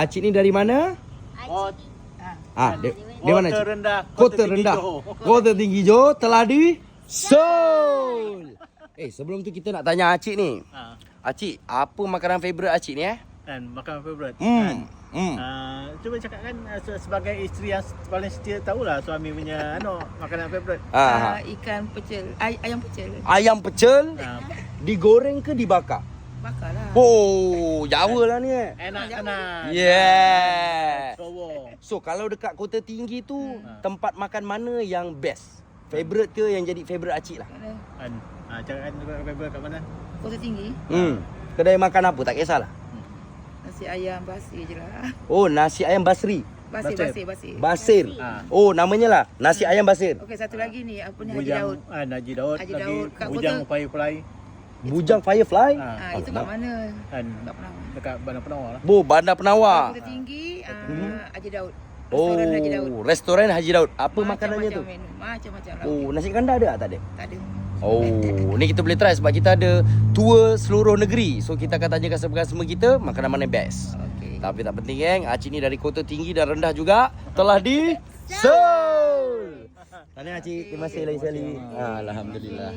Cik ni dari mana? Dia mana Cik? Kota Rendah. Kota Tinggi Johor telah di Seoul. Sebelum tu kita nak tanya Acik ni. Acik, apa makanan favourite Acik ni Dan makanan favourite. Cuba cakapkan sebagai isteri yang paling setia tahulah suami punya makanan favourite. Ikan pecel, ayam pecel. Ayam pecel digoreng ke dibakar? Bakar lah. Oh, Jawa lah ni Enak-enak. Yeah. Sowo. So kalau dekat Kota Tinggi tu tempat makan mana yang best? Favourite ke yang jadi favourite Acik lah? Cakapkan favourite kat mana? Kota Tinggi. Kedai makan apa tak kisahlah. Nasi ayam basir je lah. Oh, nasi ayam Basri. Basir. Basir. Oh, namanya lah nasi ayam Basir. Okey, satu lagi ni apa ni, Haji Daud. Haji Daud. Haji Lagi Daud kat Bujang Kota- Firefly. Bujang Firefly. Itu kat mana? Kan Kat Penawar. dekat Bandar Penawar lah. Bandar Penawar. Kota Tinggi, Haji Daud. Restoran Haji Daud. Restoran Haji Daud. Apa makanannya tu? Macam-macam lah. Nasi kandar ada tak ada? Tak ada. Ni kita boleh try sebab kita ada tour seluruh negeri. So kita akan tanya customer-customer kita makanan mana yang best. Okey. Tapi tak penting Acik ni dari Kota Tinggi dan Rendah juga telah di Seoul. Tahniah Acik, terima kasih lagi sekali. Alhamdulillah.